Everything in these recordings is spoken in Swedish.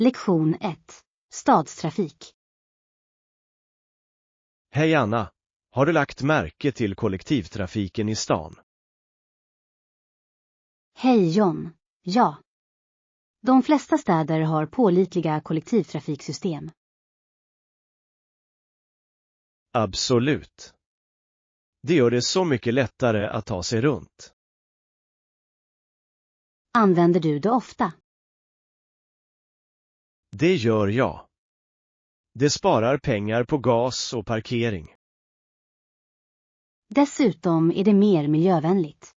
Lektion 1. Stadstrafik. Hej Anna, har du lagt märke till kollektivtrafiken i stan? Hej John. Ja. De flesta städer har pålitliga kollektivtrafiksystem. Absolut. Det gör det så mycket lättare att ta sig runt. Använder du det ofta? Det gör jag. Det sparar pengar på gas och parkering. Dessutom är det mer miljövänligt.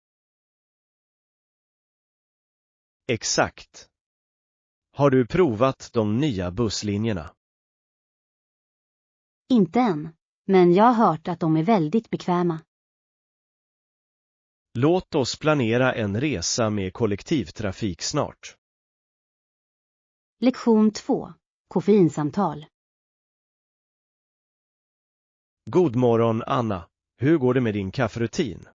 Exakt. Har du provat de nya busslinjerna? Inte än, men jag har hört att de är väldigt bekväma. Låt oss planera en resa med kollektivtrafik snart. Lektion 2. Koffeinsamtal. God morgon Anna, hur går det med din kafferutin?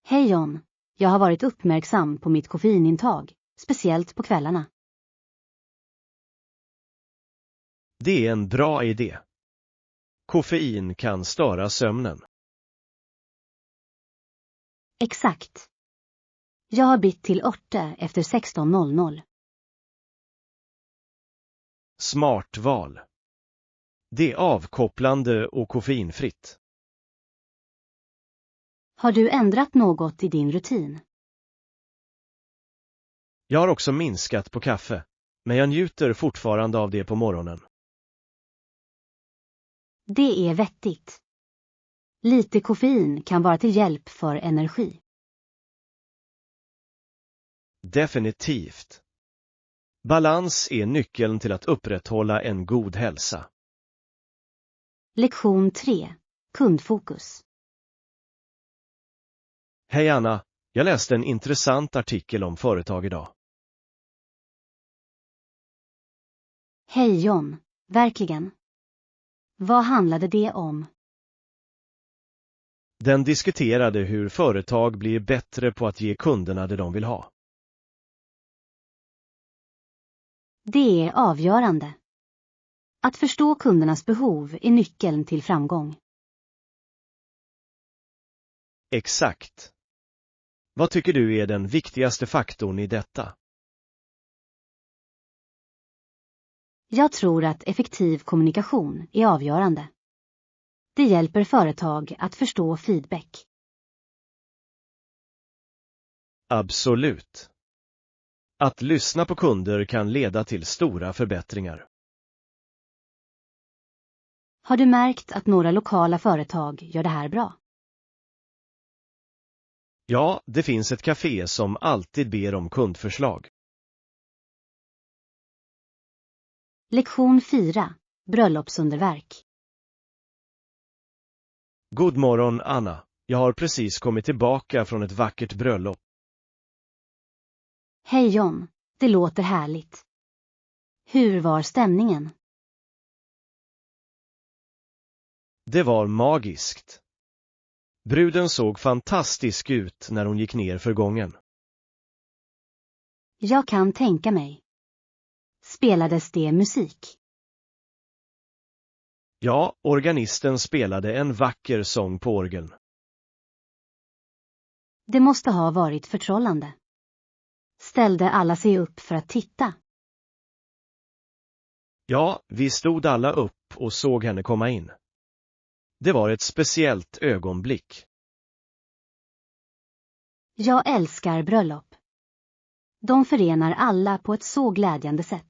Hej John. Jag har varit uppmärksam på mitt koffeinintag, speciellt på kvällarna. Det är en bra idé. Koffein kan störa sömnen. Exakt. Jag har bytt till örtte efter 16:00. Smart val. Det är avkopplande och koffeinfritt. Har du ändrat något i din rutin? Jag har också minskat på kaffe, men jag njuter fortfarande av det på morgonen. Det är vettigt. Lite koffein kan vara till hjälp för energi. Definitivt. Balans är nyckeln till att upprätthålla en god hälsa. Lektion 3. Kundfokus. Hej Anna, jag läste en intressant artikel om företag idag. Hej John, verkligen. Vad handlade det om? Den diskuterade hur företag blir bättre på att ge kunderna det de vill ha. Det är avgörande. Att förstå kundernas behov är nyckeln till framgång. Exakt. Vad tycker du är den viktigaste faktorn i detta? Jag tror att effektiv kommunikation är avgörande. Det hjälper företag att förstå feedback. Absolut. Att lyssna på kunder kan leda till stora förbättringar. Har du märkt att några lokala företag gör det här bra? Ja, det finns ett café som alltid ber om kundförslag. Lektion 4. Bröllopsunderverk. God morgon Anna, jag har precis kommit tillbaka från ett vackert bröllop. Hej John, det låter härligt. Hur var stämningen? Det var magiskt. Bruden såg fantastisk ut när hon gick ner för gången. Jag kan tänka mig. Spelades det musik? Ja, organisten spelade en vacker sång på orgeln. Det måste ha varit förtrollande. Ställde alla sig upp för att titta? Ja, vi stod alla upp och såg henne komma in. Det var ett speciellt ögonblick. Jag älskar bröllop. De förenar alla på ett så glädjande sätt.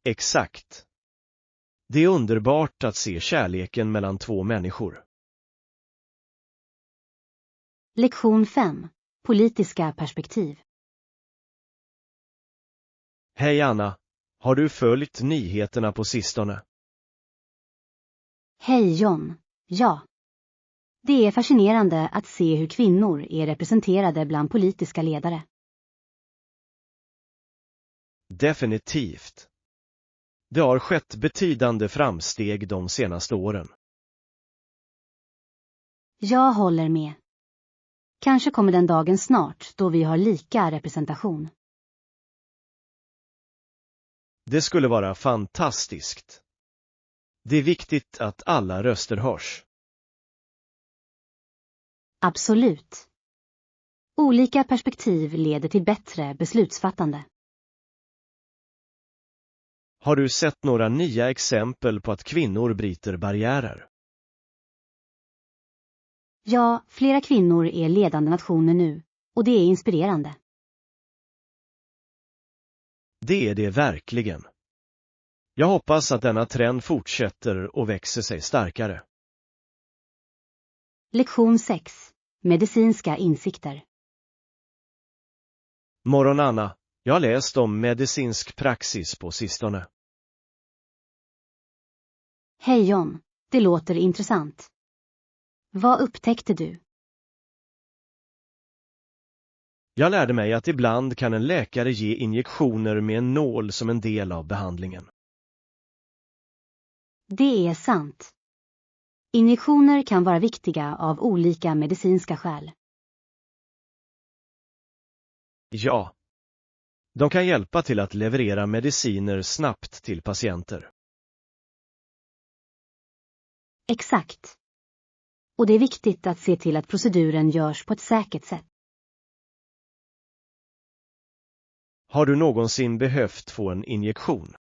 Exakt. Det är underbart att se kärleken mellan två människor. Lektion 5. Politiska perspektiv. Hej Anna, har du följt nyheterna på sistone? Hej John. Ja. Det är fascinerande att se hur kvinnor är representerade bland politiska ledare. Definitivt. Det har skett betydande framsteg de senaste åren. Jag håller med. Kanske kommer den dagen snart då vi har lika representation. Det skulle vara fantastiskt. Det är viktigt att alla röster hörs. Absolut. Olika perspektiv leder till bättre beslutsfattande. Har du sett några nya exempel på att kvinnor bryter barriärer? Ja, flera kvinnor är ledande nationer nu, och det är inspirerande. Det är det verkligen. Jag hoppas att denna trend fortsätter och växer sig starkare. Lektion 6. Medicinska insikter. Morgon Anna, jag har läst om medicinsk praxis på sistone. Hej John, det låter intressant. Vad upptäckte du? Jag lärde mig att ibland kan en läkare ge injektioner med en nål som en del av behandlingen. Det är sant. Injektioner kan vara viktiga av olika medicinska skäl. Ja. De kan hjälpa till att leverera mediciner snabbt till patienter. Exakt. Och det är viktigt att se till att proceduren görs på ett säkert sätt. Har du någonsin behövt få en injektion?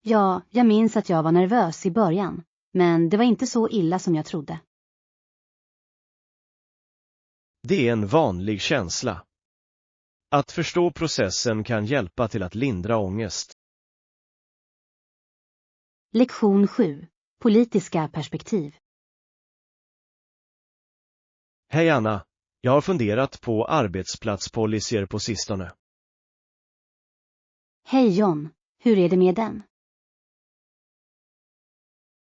Ja, jag minns att jag var nervös i början, men det var inte så illa som jag trodde. Det är en vanlig känsla. Att förstå processen kan hjälpa till att lindra ångest. Lektion 7. Politiska perspektiv. Hej Anna, jag har funderat på arbetsplatspolicyer på sistone. Hej John, hur är det med den?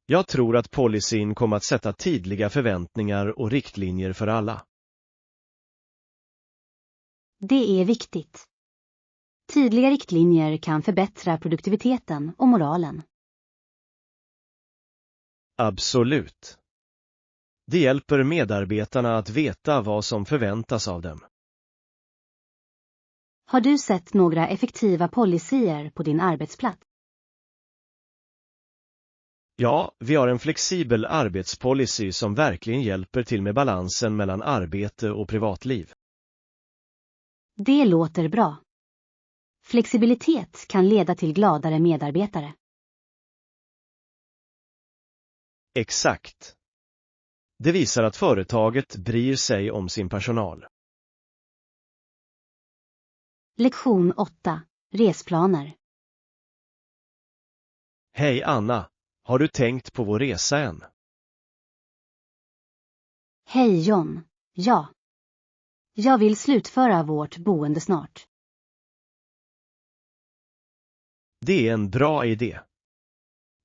Jag tror att policyn kommer att sätta tydliga förväntningar och riktlinjer för alla. Det är viktigt. Tydliga riktlinjer kan förbättra produktiviteten och moralen. Absolut. Det hjälper medarbetarna att veta vad som förväntas av dem. Har du sett några effektiva policyer på din arbetsplats? Ja, vi har en flexibel arbetspolicy som verkligen hjälper till med balansen mellan arbete och privatliv. Det låter bra. Flexibilitet kan leda till gladare medarbetare. Exakt. Det visar att företaget bryr sig om sin personal. Lektion 8. Resplaner. Hej Anna, har du tänkt på vår resa än? Hej John, ja. Jag vill slutföra vårt boende snart. Det är en bra idé.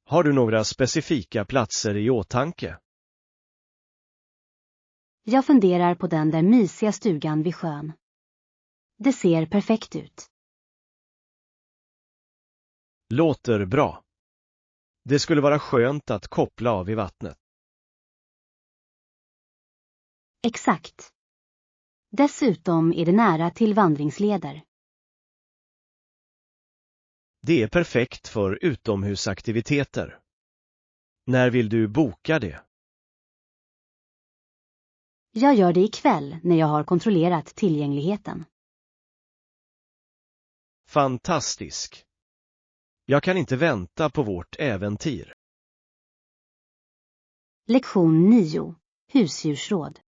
Har du några specifika platser i åtanke? Jag funderar på den där mysiga stugan vid sjön. Det ser perfekt ut. Låter bra. Det skulle vara skönt att koppla av i vattnet. Exakt. Dessutom är det nära till vandringsleder. Det är perfekt för utomhusaktiviteter. När vill du boka det? Jag gör det ikväll när jag har kontrollerat tillgängligheten. Fantastisk. Jag kan inte vänta på vårt äventyr. Lektion 9. Husdjursråd.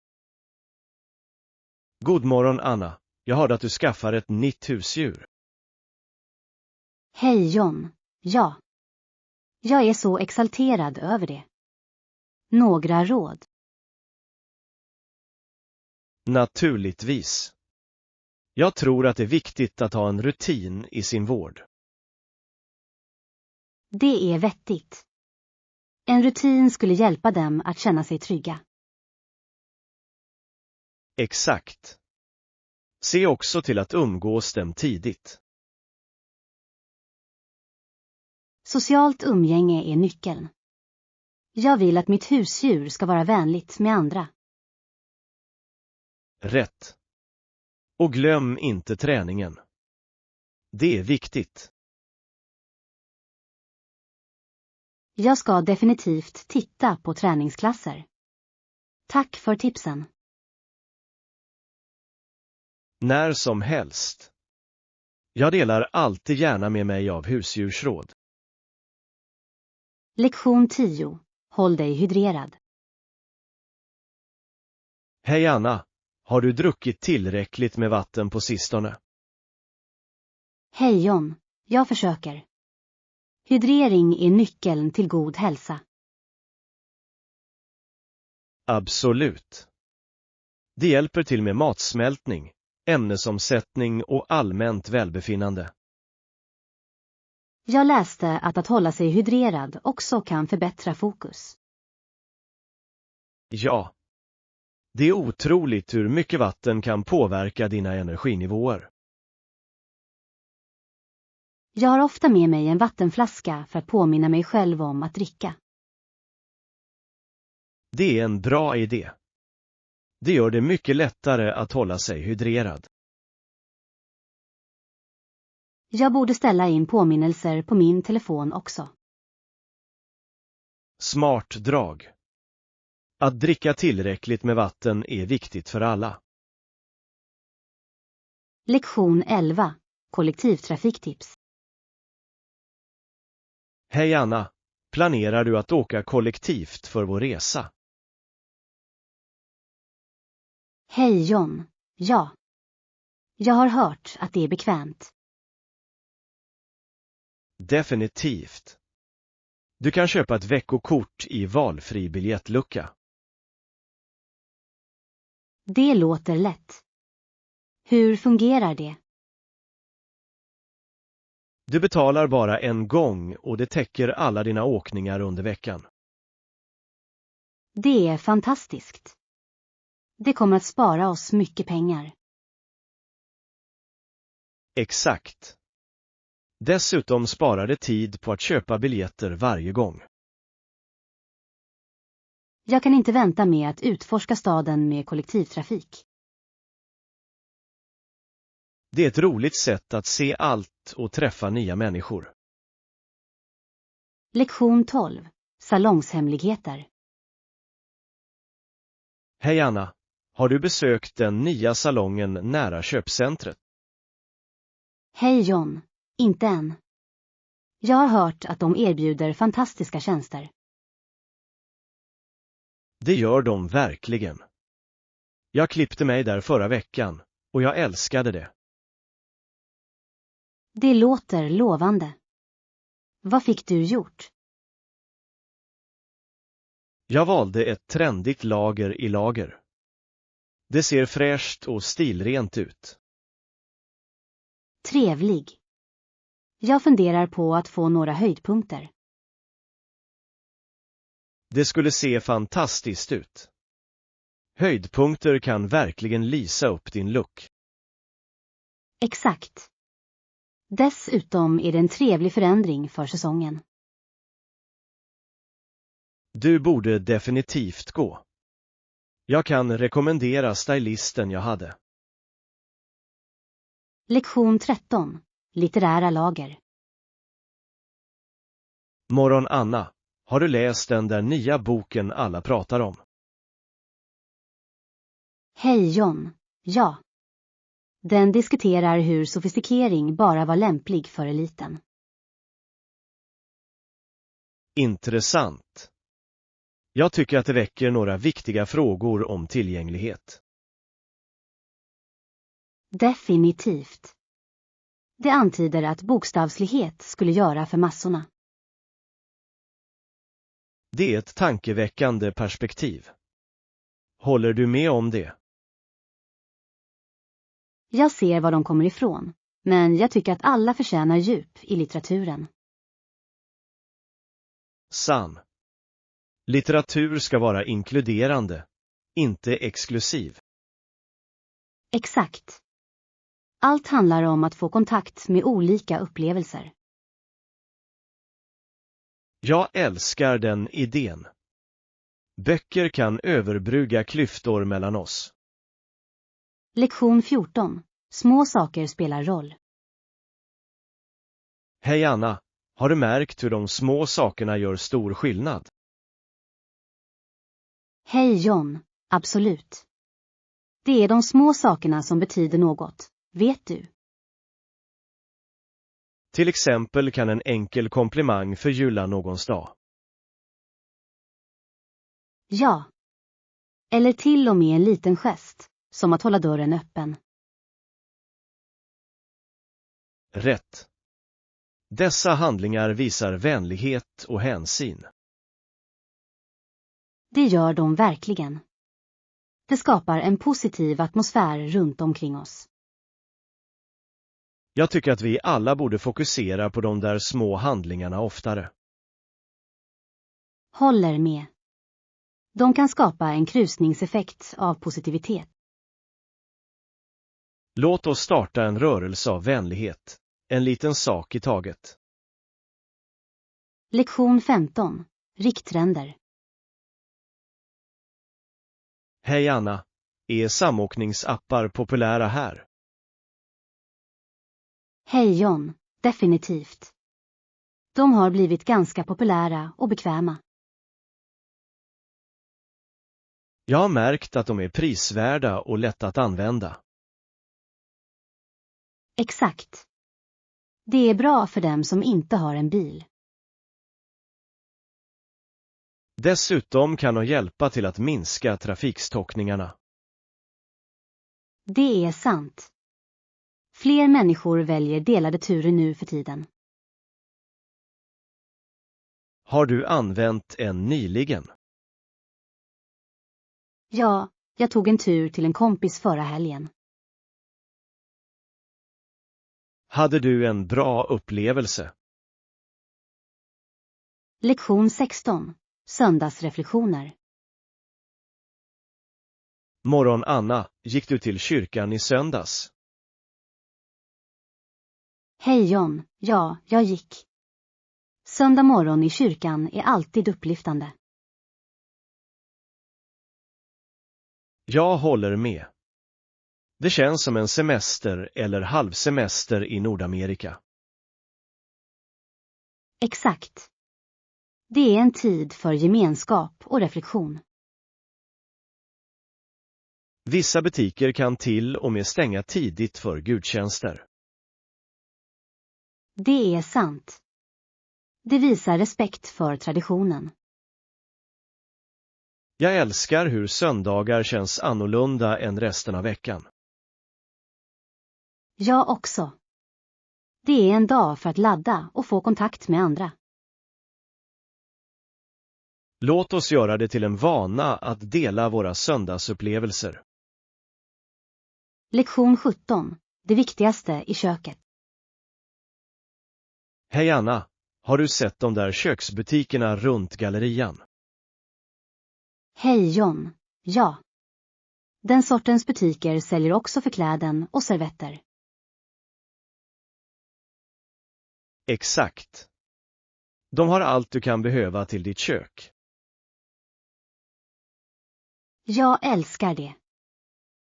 God morgon Anna. Jag hörde att du skaffar ett nytt husdjur. Hej John, ja. Jag är så exalterad över det. Några råd. Naturligtvis. Jag tror att det är viktigt att ha en rutin i sin vård. Det är vettigt. En rutin skulle hjälpa dem att känna sig trygga. Exakt. Se också till att umgås dem tidigt. Socialt umgänge är nyckeln. Jag vill att mitt husdjur ska vara vänligt med andra. Rätt. Och glöm inte träningen. Det är viktigt. Jag ska definitivt titta på träningsklasser. Tack för tipsen. När som helst. Jag delar alltid gärna med mig av husdjursråd. Lektion 10. Håll dig hydrerad. Hej Anna, har du druckit tillräckligt med vatten på sistone? Hej John, jag försöker. Hydrering är nyckeln till god hälsa. Absolut. Det hjälper till med matsmältning, ämnesomsättning och allmänt välbefinnande. Jag läste att hålla sig hydrerad också kan förbättra fokus. Ja. Det är otroligt hur mycket vatten kan påverka dina energinivåer. Jag har ofta med mig en vattenflaska för att påminna mig själv om att dricka. Det är en bra idé. Det gör det mycket lättare att hålla sig hydrerad. Jag borde ställa in påminnelser på min telefon också. Smart drag. Att dricka tillräckligt med vatten är viktigt för alla. Lektion 11. Kollektivtrafiktips. Hej Anna, planerar du att åka kollektivt för vår resa? Hej John, ja. Jag har hört att det är bekvämt. Definitivt. Du kan köpa ett veckokort i valfri biljettlucka. Det låter lätt. Hur fungerar det? Du betalar bara en gång och det täcker alla dina åkningar under veckan. Det är fantastiskt. Det kommer att spara oss mycket pengar. Exakt. Dessutom sparar det tid på att köpa biljetter varje gång. Jag kan inte vänta med att utforska staden med kollektivtrafik. Det är ett roligt sätt att se allt och träffa nya människor. Lektion 12. Salongshemligheter. Hej Anna, har du besökt den nya salongen nära köpcentret? Hej John, inte än. Jag har hört att de erbjuder fantastiska tjänster. Det gör de verkligen. Jag klippte mig där förra veckan och jag älskade det. Det låter lovande. Vad fick du gjort? Jag valde ett trendigt lager i lager. Det ser fräscht och stilrent ut. Trevlig. Jag funderar på att få några höjdpunkter. Det skulle se fantastiskt ut. Höjdpunkter kan verkligen lysa upp din look. Exakt. Dessutom är det en trevlig förändring för säsongen. Du borde definitivt gå. Jag kan rekommendera stylisten jag hade. Lektion 13. Litterära lager. Morgon Anna, har du läst den där nya boken alla pratar om? Hej John, ja. Den diskuterar hur sofistikering bara var lämplig för eliten. Intressant. Jag tycker att det väcker några viktiga frågor om tillgänglighet. Definitivt. Det antyder att bokstavslighet skulle göra för massorna. Det är ett tankeväckande perspektiv. Håller du med om det? Jag ser var de kommer ifrån, men jag tycker att alla förtjänar djup i litteraturen. Sann. Litteratur ska vara inkluderande, inte exklusiv. Exakt. Allt handlar om att få kontakt med olika upplevelser. Jag älskar den idén. Böcker kan överbrygga klyftor mellan oss. Lektion 14. Små saker spelar roll. Hej Anna, har du märkt hur de små sakerna gör stor skillnad? Hej John, absolut. Det är de små sakerna som betyder något, vet du. Till exempel kan en enkel komplimang förgylla någons dag. Ja. Eller till och med en liten gest, som att hålla dörren öppen. Rätt. Dessa handlingar visar vänlighet och hänsyn. Det gör de verkligen. Det skapar en positiv atmosfär runt omkring oss. Jag tycker att vi alla borde fokusera på de där små handlingarna oftare. Håller med. De kan skapa en krusningseffekt av positivitet. Låt oss starta en rörelse av vänlighet. En liten sak i taget. Lektion 15. Riktränder. Hej Anna, är samåkningsappar populära här? Hej John, definitivt. De har blivit ganska populära och bekväma. Jag har märkt att de är prisvärda och lätta att använda. Exakt. Det är bra för dem som inte har en bil. Dessutom kan de hjälpa till att minska trafikstockningarna. Det är sant. Fler människor väljer delade turer nu för tiden. Har du använt en nyligen? Ja, jag tog en tur till en kompis förra helgen. Hade du en bra upplevelse? Lektion 16. Söndagsreflektioner. Morgon Anna, gick du till kyrkan i söndags? Hej John, ja, jag gick. Söndag morgon i kyrkan är alltid upplyftande. Jag håller med. Det känns som en semester eller halvsemester i Nordamerika. Exakt. Det är en tid för gemenskap och reflektion. Vissa butiker kan till och med stänga tidigt för gudstjänster. Det är sant. Det visar respekt för traditionen. Jag älskar hur söndagar känns annorlunda än resten av veckan. Jag också. Det är en dag för att ladda och få kontakt med andra. Låt oss göra det till en vana att dela våra söndagsupplevelser. Lektion 17. Det viktigaste i köket. Hej Anna, har du sett de där köksbutikerna runt gallerian? Hej John, ja. Den sortens butiker säljer också förkläden och servetter. Exakt. De har allt du kan behöva till ditt kök. Jag älskar det.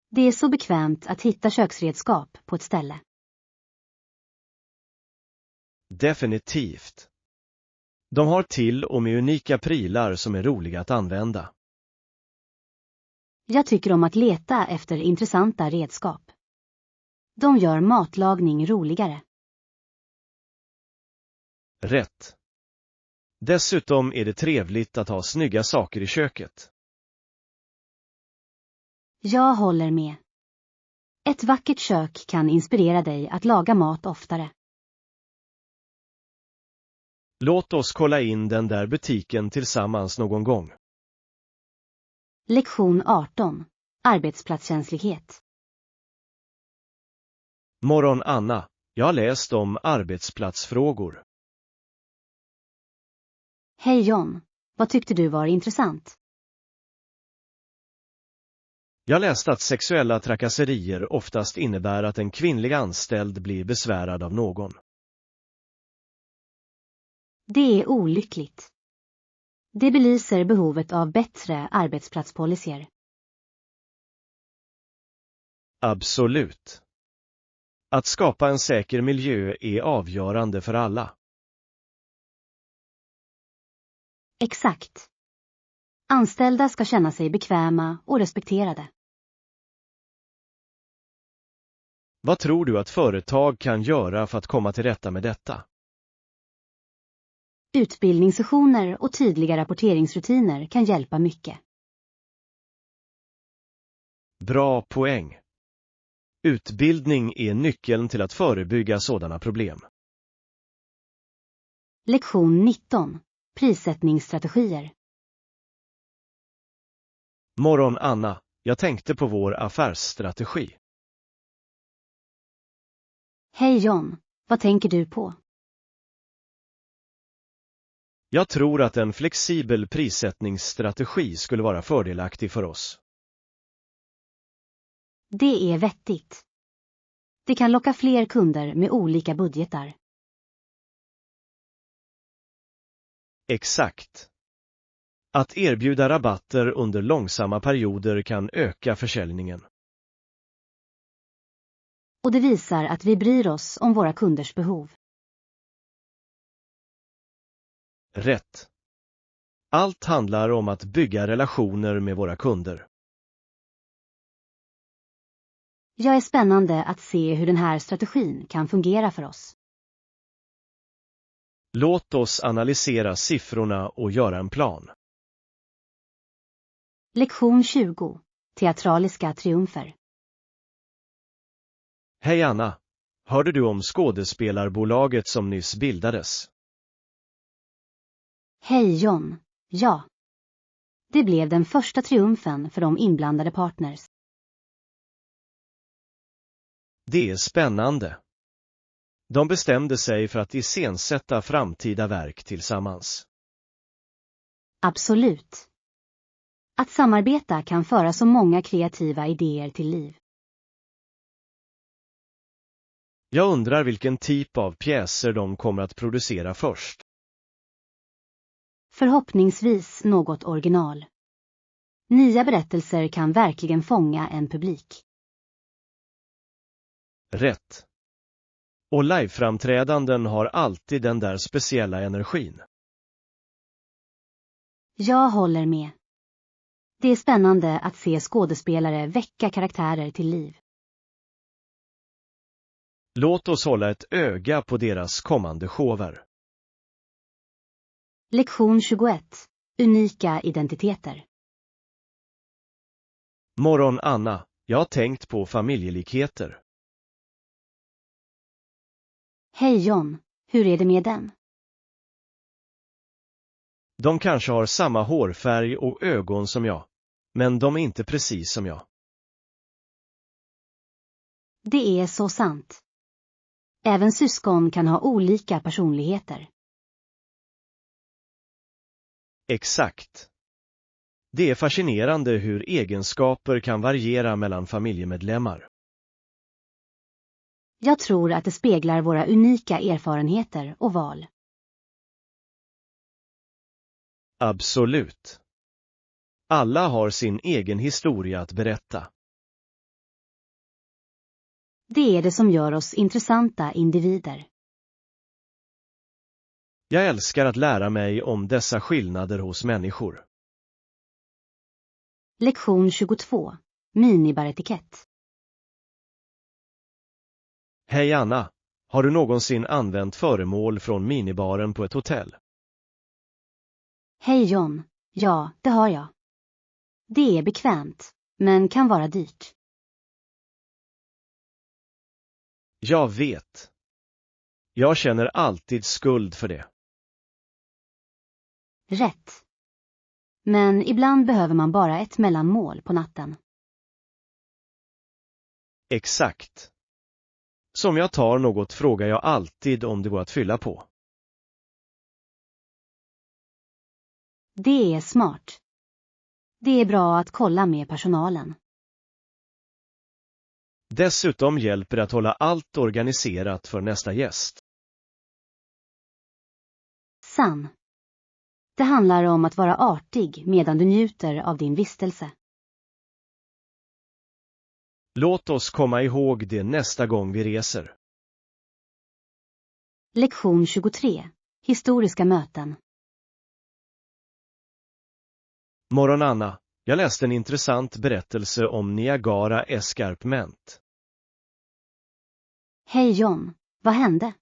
Det är så bekvämt att hitta köksredskap på ett ställe. Definitivt. De har till och med unika prylar som är roliga att använda. Jag tycker om att leta efter intressanta redskap. De gör matlagning roligare. Rätt. Dessutom är det trevligt att ha snygga saker i köket. Jag håller med. Ett vackert kök kan inspirera dig att laga mat oftare. Låt oss kolla in den där butiken tillsammans någon gång. Lektion 18. Arbetsplatskänslighet. Morgon Anna, jag har läst om arbetsplatsfrågor. Hej John, vad tyckte du var intressant? Jag läste att sexuella trakasserier oftast innebär att en kvinnlig anställd blir besvärad av någon. Det är olyckligt. Det belyser behovet av bättre arbetsplatspolicyer. Absolut. Att skapa en säker miljö är avgörande för alla. Exakt. Anställda ska känna sig bekväma och respekterade. Vad tror du att företag kan göra för att komma till rätta med detta? Utbildningssessioner och tydliga rapporteringsrutiner kan hjälpa mycket. Bra poäng. Utbildning är nyckeln till att förebygga sådana problem. Lektion 19. Prissättningsstrategier. Morgon Anna, jag tänkte på vår affärsstrategi. Hej John, vad tänker du på? Jag tror att en flexibel prissättningsstrategi skulle vara fördelaktig för oss. Det är vettigt. Det kan locka fler kunder med olika budgetar. Exakt. Att erbjuda rabatter under långsamma perioder kan öka försäljningen. Och det visar att vi bryr oss om våra kunders behov. Rätt. Allt handlar om att bygga relationer med våra kunder. Jag är spännande att se hur den här strategin kan fungera för oss. Låt oss analysera siffrorna och göra en plan. Lektion 20. Teatraliska triumfer. Hej Anna, hörde du om skådespelarbolaget som nyss bildades? Hej John, ja. Det blev den första triumfen för de inblandade partners. Det är spännande. De bestämde sig för att iscensätta framtida verk tillsammans. Absolut. Att samarbeta kan föra så många kreativa idéer till liv. Jag undrar vilken typ av pjäser de kommer att producera först. Förhoppningsvis något original. Nya berättelser kan verkligen fånga en publik. Rätt. Och liveframträdanden har alltid den där speciella energin. Jag håller med. Det är spännande att se skådespelare väcka karaktärer till liv. Låt oss hålla ett öga på deras kommande shower. Lektion 21. Unika identiteter. Morgon Anna, jag har tänkt på familjelikheter. Hej John, hur är det med den? De kanske har samma hårfärg och ögon som jag, men de är inte precis som jag. Det är så sant. Även syskon kan ha olika personligheter. Exakt. Det är fascinerande hur egenskaper kan variera mellan familjemedlemmar. Jag tror att det speglar våra unika erfarenheter och val. Absolut. Alla har sin egen historia att berätta. Det är det som gör oss intressanta individer. Jag älskar att lära mig om dessa skillnader hos människor. Lektion 22. Minibaretikett. Hej Anna, har du någonsin använt föremål från minibaren på ett hotell? Hej John, ja, det har jag. Det är bekvämt, men kan vara dyrt. Jag vet. Jag känner alltid skuld för det. Rätt. Men ibland behöver man bara ett mellanmål på natten. Exakt. Som jag tar något frågar jag alltid om det går att fylla på. Det är smart. Det är bra att kolla med personalen. Dessutom hjälper det att hålla allt organiserat för nästa gäst. Sann. Det handlar om att vara artig medan du njuter av din vistelse. Låt oss komma ihåg det nästa gång vi reser. Lektion 23. Historiska möten. Morgon Anna, jag läste en intressant berättelse om Niagara Escarpment. Hej John, vad hände?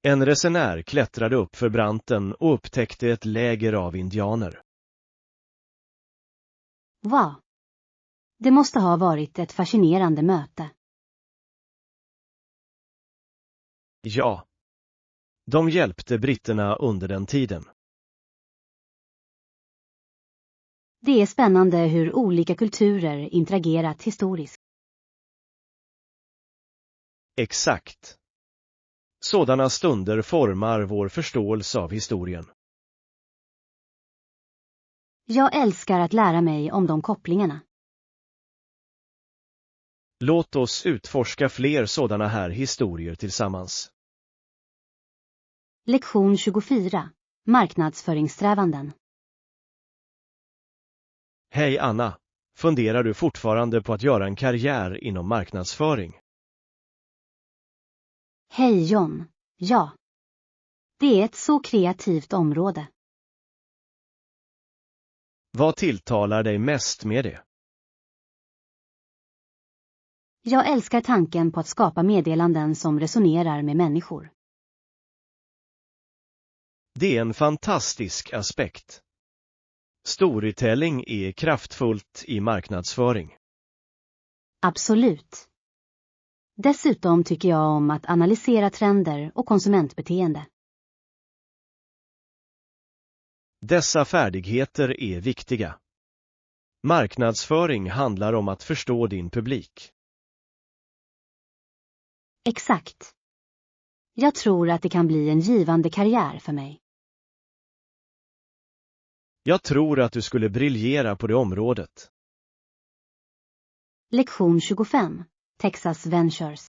En resenär klättrade upp för branten och upptäckte ett läger av indianer. Wow! Det måste ha varit ett fascinerande möte. Ja. De hjälpte britterna under den tiden. Det är spännande hur olika kulturer interagerat historiskt. Exakt. Sådana stunder formar vår förståelse av historien. Jag älskar att lära mig om de kopplingarna. Låt oss utforska fler sådana här historier tillsammans. Lektion 24. Marknadsföringssträvanden. Hej Anna, funderar du fortfarande på att göra en karriär inom marknadsföring? Hej John, ja. Det är ett så kreativt område. Vad tilltalar dig mest med det? Jag älskar tanken på att skapa meddelanden som resonerar med människor. Det är en fantastisk aspekt. Storytelling är kraftfullt i marknadsföring. Absolut. Dessutom tycker jag om att analysera trender och konsumentbeteende. Dessa färdigheter är viktiga. Marknadsföring handlar om att förstå din publik. Exakt. Jag tror att det kan bli en givande karriär för mig. Jag tror att du skulle briljera på det området. Lektion 25. Texas Ventures.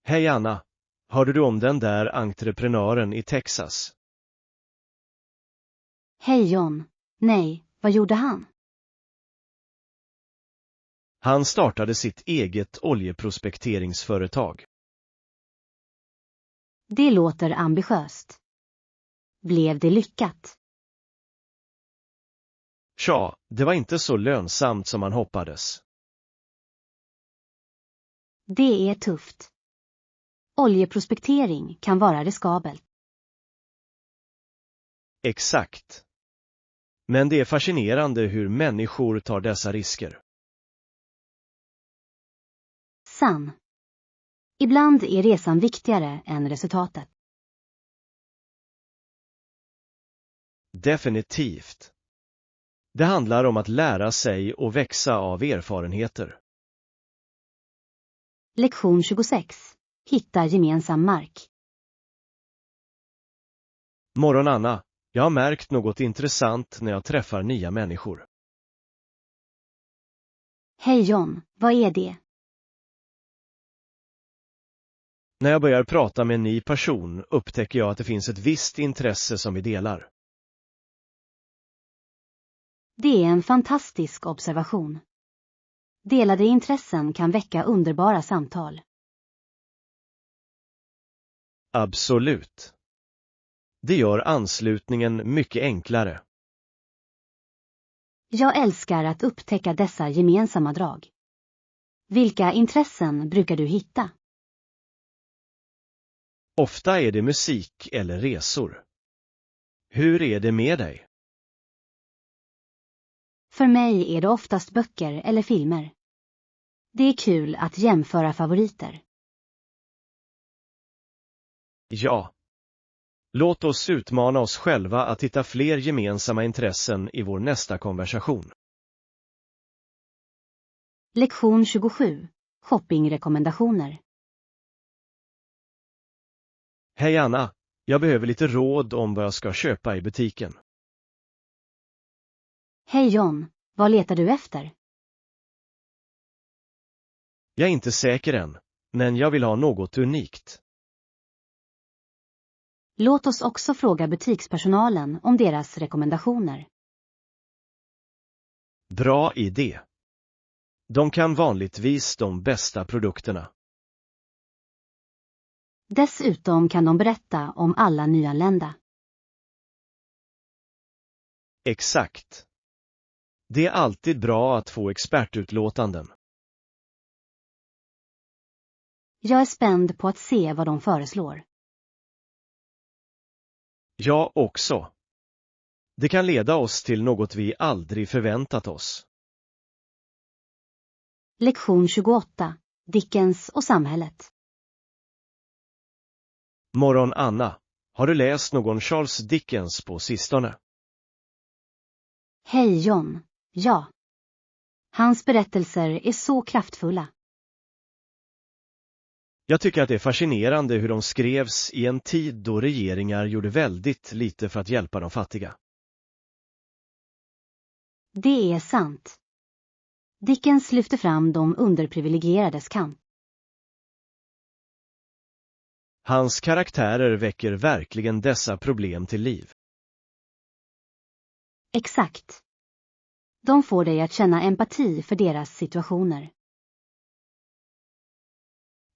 Hej Anna, hörde du om den där entreprenören i Texas? Hej John. Nej, vad gjorde han? Han startade sitt eget oljeprospekteringsföretag. Det låter ambitiöst. Blev det lyckat? Tja, det var inte så lönsamt som man hoppades. Det är tufft. Oljeprospektering kan vara riskabelt. Exakt. Men det är fascinerande hur människor tar dessa risker. Sann. Ibland är resan viktigare än resultatet. Definitivt. Det handlar om att lära sig och växa av erfarenheter. Lektion 26. Hitta gemensam mark. Morgon Anna, jag har märkt något intressant när jag träffar nya människor. Hej John, vad är det? När jag börjar prata med en ny person upptäcker jag att det finns ett visst intresse som vi delar. Det är en fantastisk observation. Delade intressen kan väcka underbara samtal. Absolut. Det gör anslutningen mycket enklare. Jag älskar att upptäcka dessa gemensamma drag. Vilka intressen brukar du hitta? Ofta är det musik eller resor. Hur är det med dig? För mig är det oftast böcker eller filmer. Det är kul att jämföra favoriter. Ja. Låt oss utmana oss själva att hitta fler gemensamma intressen i vår nästa konversation. Lektion 27. Shoppingrekommendationer. Hej Anna, jag behöver lite råd om vad jag ska köpa i butiken. Hej John, vad letar du efter? Jag är inte säker än, men jag vill ha något unikt. Låt oss också fråga butikspersonalen om deras rekommendationer. Bra idé. De kan vanligtvis de bästa produkterna. Dessutom kan de berätta om alla nyanlända. Exakt. Det är alltid bra att få expertutlåtanden. Jag är spänd på att se vad de föreslår. Jag också. Det kan leda oss till något vi aldrig förväntat oss. Lektion 28. Dickens och samhället. Morgon Anna, har du läst någon Charles Dickens på sistone? Hej John. Ja. Hans berättelser är så kraftfulla. Jag tycker att det är fascinerande hur de skrevs i en tid då regeringar gjorde väldigt lite för att hjälpa de fattiga. Det är sant. Dickens lyfter fram de underprivilegierades kamp. Hans karaktärer väcker verkligen dessa problem till liv. Exakt. De får dig att känna empati för deras situationer.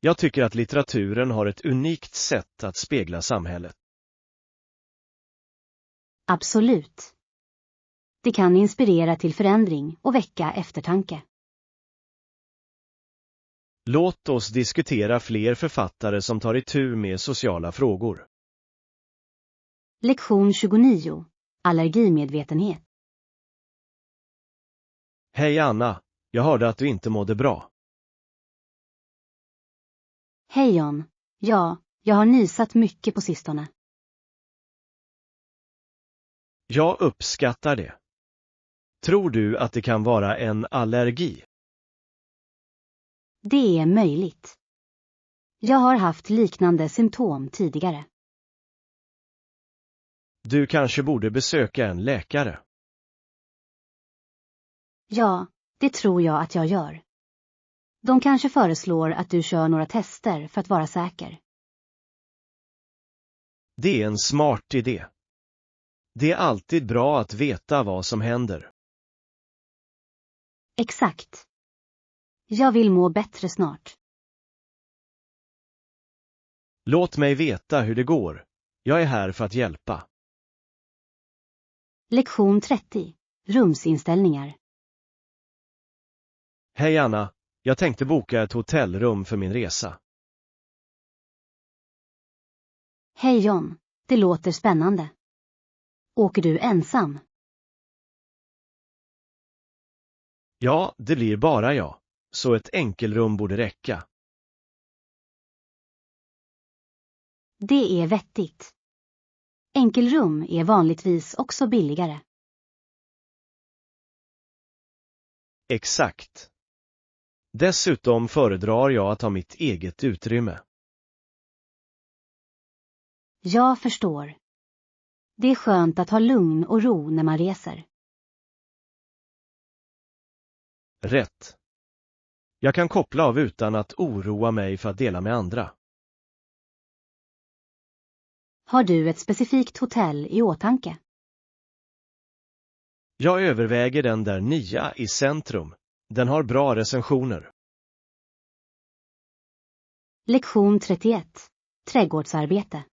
Jag tycker att litteraturen har ett unikt sätt att spegla samhället. Absolut. Det kan inspirera till förändring och väcka eftertanke. Låt oss diskutera fler författare som tar itu med sociala frågor. Lektion 29. Allergimedvetenhet. Hej Anna, jag hörde att du inte mådde bra. Hej John. Ja, jag har nysat mycket på sistone. Jag uppskattar det. Tror du att det kan vara en allergi? Det är möjligt. Jag har haft liknande symptom tidigare. Du kanske borde besöka en läkare. Ja, det tror jag att jag gör. De kanske föreslår att du kör några tester för att vara säker. Det är en smart idé. Det är alltid bra att veta vad som händer. Exakt. Jag vill må bättre snart. Låt mig veta hur det går. Jag är här för att hjälpa. Lektion 30. Rumsinställningar. Hej Anna, jag tänkte boka ett hotellrum för min resa. Hej John, det låter spännande. Åker du ensam? Ja, det blir bara jag, så ett enkelrum borde räcka. Det är vettigt. Enkelrum är vanligtvis också billigare. Exakt. Dessutom föredrar jag att ha mitt eget utrymme. Jag förstår. Det är skönt att ha lugn och ro när man reser. Rätt. Jag kan koppla av utan att oroa mig för att dela med andra. Har du ett specifikt hotell i åtanke? Jag överväger den där nya i centrum. Den har bra recensioner. Lektion 31. Trädgårdsarbete.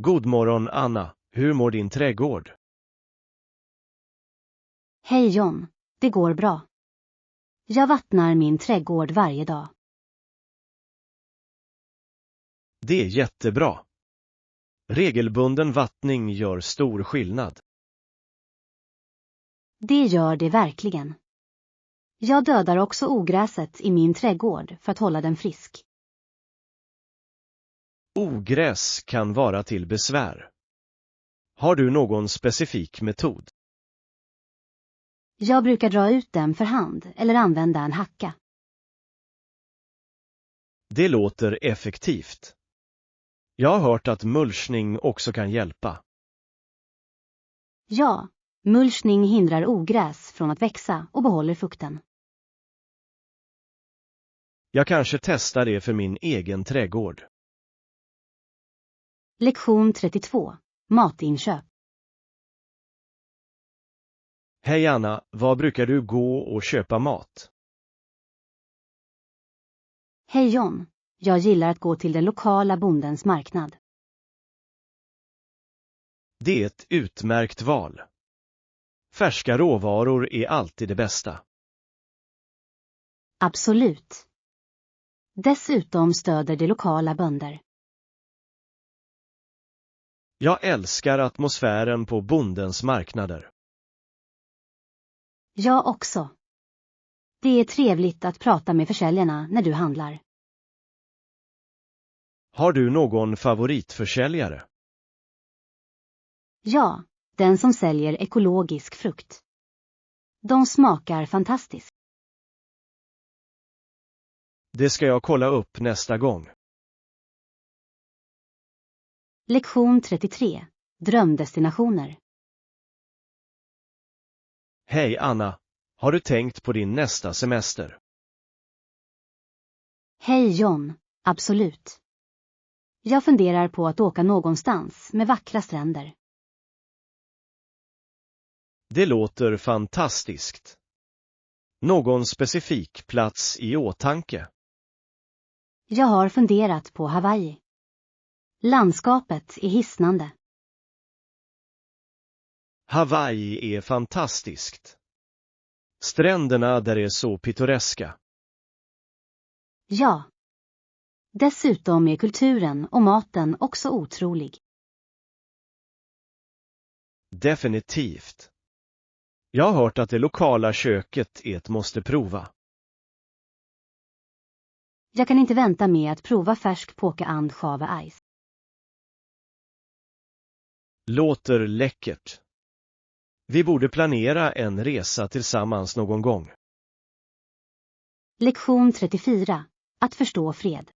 God morgon Anna, hur mår din trädgård? Hej John, det går bra. Jag vattnar min trädgård varje dag. Det är jättebra. Regelbunden vattning gör stor skillnad. Det gör det verkligen. Jag dödar också ogräset i min trädgård för att hålla den frisk. Ogräs kan vara till besvär. Har du någon specifik metod? Jag brukar dra ut dem för hand eller använda en hacka. Det låter effektivt. Jag har hört att mulchning också kan hjälpa. Ja, mulchning hindrar ogräs från att växa och behåller fukten. Jag kanske testar det för min egen trädgård. Lektion 32. Matinköp. Hej Anna, var brukar du gå och köpa mat? Hej John, jag gillar att gå till den lokala bondens marknad. Det är ett utmärkt val. Färska råvaror är alltid det bästa. Absolut. Dessutom stöder de lokala bönder. Jag älskar atmosfären på bondens marknader. Jag också. Det är trevligt att prata med försäljarna när du handlar. Har du någon favoritförsäljare? Ja, den som säljer ekologisk frukt. De smakar fantastiskt. Det ska jag kolla upp nästa gång. Lektion 33. Drömdestinationer. Hej Anna, har du tänkt på din nästa semester? Hej John, absolut. Jag funderar på att åka någonstans med vackra stränder. Det låter fantastiskt. Någon specifik plats i åtanke? Jag har funderat på Hawaii. Landskapet är hisnande. Hawaii är fantastiskt. Stränderna där är så pittoreska. Ja. Dessutom är kulturen och maten också otrolig. Definitivt. Jag har hört att det lokala köket är ett måste prova. Jag kan inte vänta med att prova färsk påkaand chave ice. Låter läckert. Vi borde planera en resa tillsammans någon gång. Lektion 34. Att förstå fred.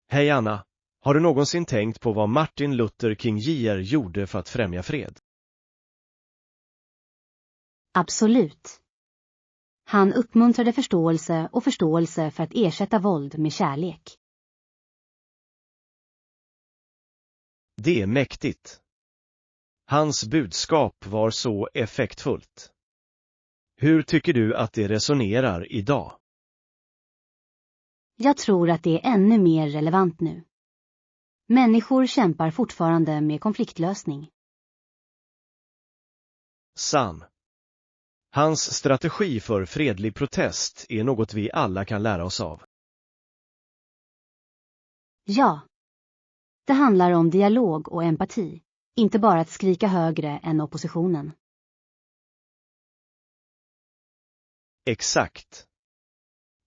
Hej Anna, har du någonsin tänkt på vad Martin Luther King Jr. gjorde för att främja fred? Absolut. Han uppmuntrade förståelse och förståelse för att ersätta våld med kärlek. Det är mäktigt. Hans budskap var så effektfullt. Hur tycker du att det resonerar idag? Jag tror att det är ännu mer relevant nu. Människor kämpar fortfarande med konfliktlösning. Sann. Hans strategi för fredlig protest är något vi alla kan lära oss av. Ja. Det handlar om dialog och empati, inte bara att skrika högre än oppositionen. Exakt.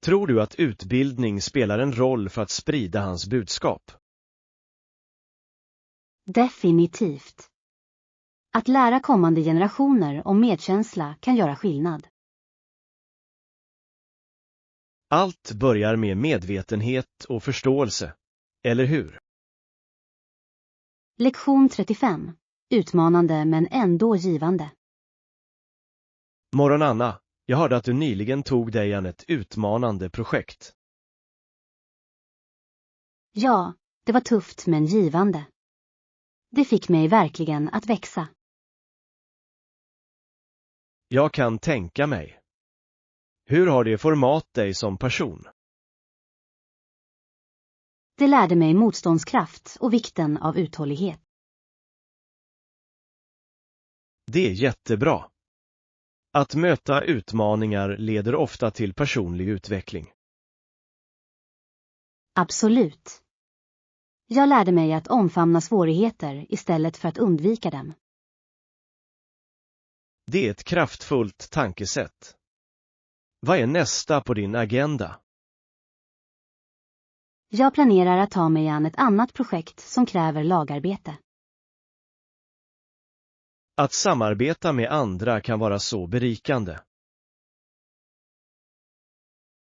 Tror du att utbildning spelar en roll för att sprida hans budskap? Definitivt. Att lära kommande generationer om medkänsla kan göra skillnad. Allt börjar med medvetenhet och förståelse, eller hur? Lektion 35. Utmanande men ändå givande. Morgon Anna, jag hörde att du nyligen tog dig an ett utmanande projekt. Ja, det var tufft men givande. Det fick mig verkligen att växa. Jag kan tänka mig. Hur har det format dig som person? Det lärde mig motståndskraft och vikten av uthållighet. Det är jättebra. Att möta utmaningar leder ofta till personlig utveckling. Absolut. Jag lärde mig att omfamna svårigheter istället för att undvika dem. Det är ett kraftfullt tankesätt. Vad är nästa på din agenda? Jag planerar att ta mig an ett annat projekt som kräver lagarbete. Att samarbeta med andra kan vara så berikande.